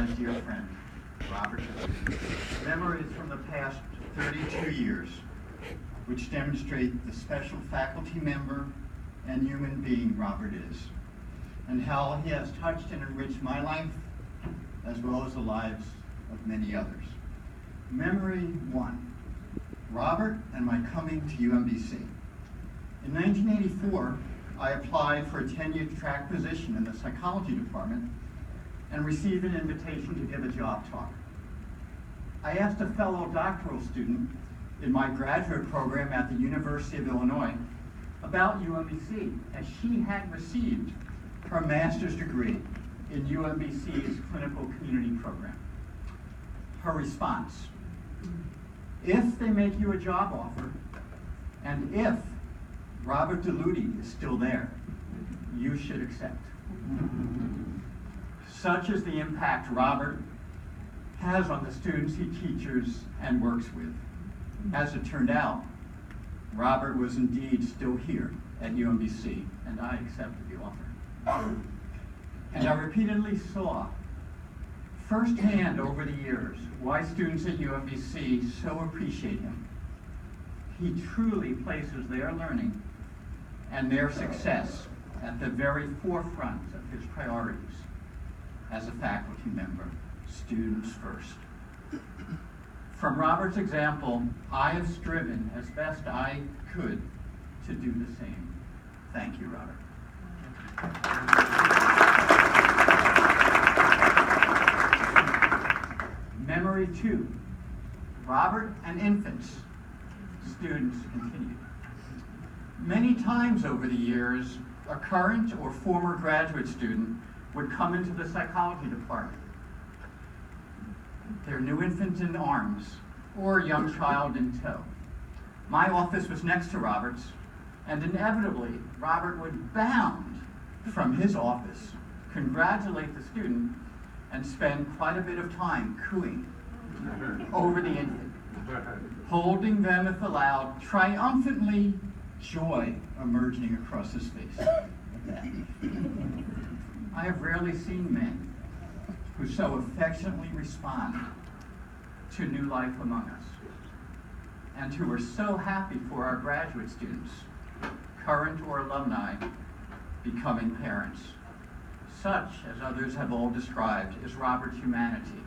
my dear friend, Robert Deluty. Memories from the past 32 years, which demonstrate the special faculty member and human being Robert is, and how he has touched and enriched my life, as well as the lives of many others. Memory 1, Robert and my coming to UMBC. In 1984, I applied for a tenured track position in the psychology department and received an invitation to give a job talk. I asked a fellow doctoral student in my graduate program at the University of Illinois about UMBC, as she had received her master's degree in UMBC's clinical community program. Her response: if they make you a job offer, and if Robert Deluty is still there, you should accept. Such is the impact Robert has on the students he teaches and works with. As it turned out, Robert was indeed still here at UMBC, and I accepted the offer. And I repeatedly saw firsthand over the years why students at UMBC so appreciate him. He truly places their learning and their success at the very forefront of his priorities as a faculty member, students first. From Robert's example, I have striven as best I could to do the same. Thank you, Robert. Memory 2, Robert and infants, students continued. Many times over the years, a current or former graduate student would come into the psychology department, their new infant in arms, or a young child in tow. My office was next to Robert's, and inevitably, Robert would bound from his office, congratulate the student, and spend quite a bit of time cooing over the infant, holding them if allowed, triumphantly, joy emerging across his face. I have rarely seen men who so affectionately respond to new life among us, and who are so happy for our graduate students, current or alumni, becoming parents. Such, as others have all described, is Robert's humanity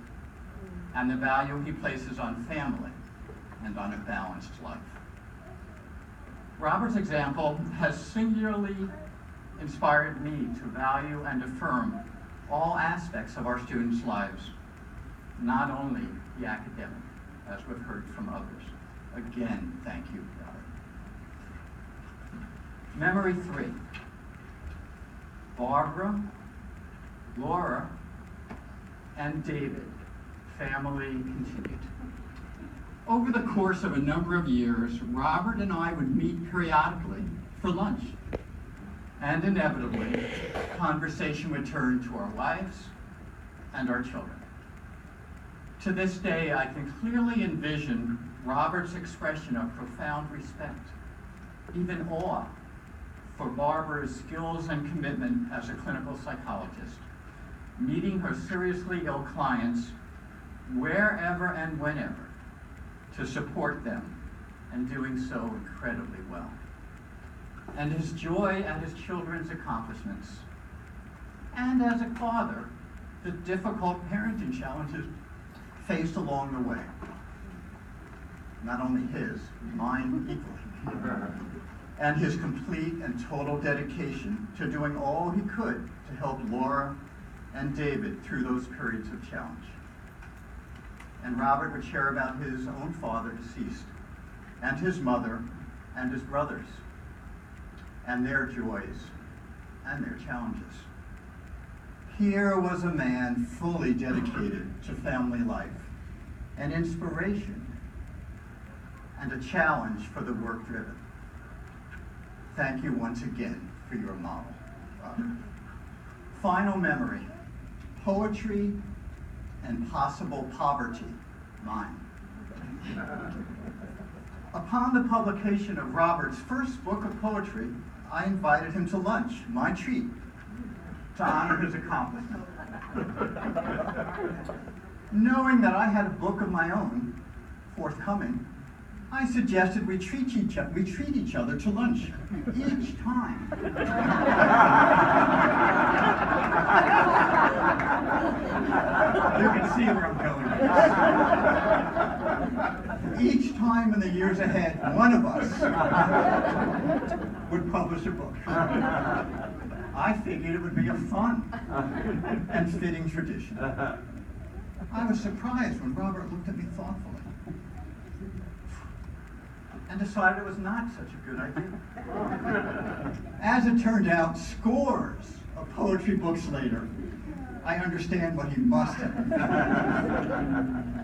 and the value he places on family and on a balanced life. Robert's example has singularly inspired me to value and affirm all aspects of our students' lives, not only the academic, as we've heard from others. Again, thank you, Robert. Memory 3, Barbara, Laura, and David, family continued. Over the course of a number of years, Robert and I would meet periodically for lunch. And inevitably, conversation would turn to our wives and our children. To this day, I can clearly envision Robert's expression of profound respect, even awe, for Barbara's skills and commitment as a clinical psychologist, meeting her seriously ill clients wherever and whenever to support them, and doing so incredibly well. And his joy at his children's accomplishments, and as a father, the difficult parenting challenges faced along the way. Not only his, mine equally. And his complete and total dedication to doing all he could to help Laura and David through those periods of challenge. And Robert would share about his own father deceased, and his mother, and his brothers, and their joys and their challenges. Here was a man fully dedicated to family life, an inspiration, and a challenge for the work-driven. Thank you once again for your model, Robert. Final memory, poetry and possible poverty, mine. Upon the publication of Robert's first book of poetry, I invited him to lunch, my treat, to honor his accomplishment. Knowing that I had a book of my own forthcoming, I suggested we treat each other to lunch each time. You can see where I'm going. Each time in the years ahead, one of us would publish a book. I figured it would be a fun and fitting tradition. I was surprised when Robert looked at me thoughtfully and decided it was not such a good idea. As it turned out, scores of poetry books later, I understand what he must have been thinking.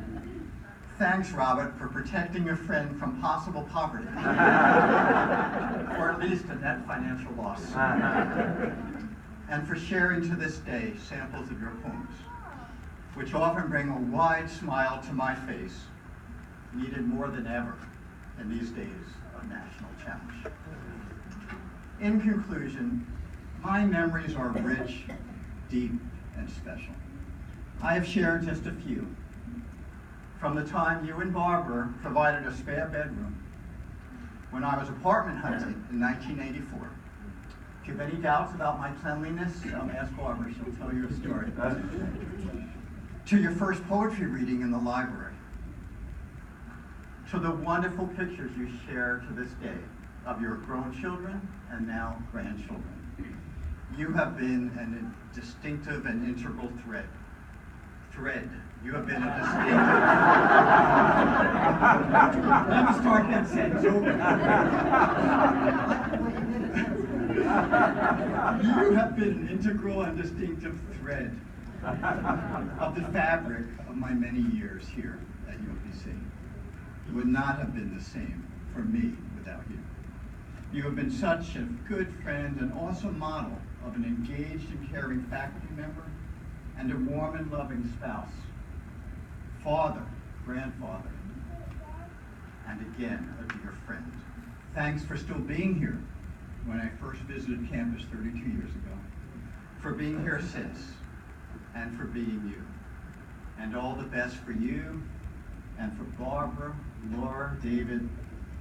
Thanks, Robert, for protecting your friend from possible poverty, or at least a net financial loss, and for sharing to this day samples of your poems, which often bring a wide smile to my face, needed more than ever in these days of national challenge. In conclusion, my memories are rich, deep, and special. I have shared just a few. From the time you and Barbara provided a spare bedroom when I was apartment hunting in 1984. If you have any doubts about my cleanliness, ask Barbara, she'll tell you a story. To your first poetry reading in the library. To the wonderful pictures you share to this day of your grown children and now grandchildren. You have been a distinctive and integral thread. You have been a distinctive. Let me start that sentence over. You have been an integral and distinctive thread of the fabric of my many years here at UPC. It would not have been the same for me without you. You have been such a good friend and awesome model of an engaged and caring faculty member and a warm and loving spouse, father, grandfather, and again, a dear friend. Thanks for still being here when I first visited campus 32 years ago, for being here since, and for being you. And all the best for you, and for Barbara, Laura, David,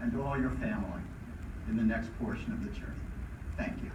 and all your family in the next portion of the journey. Thank you.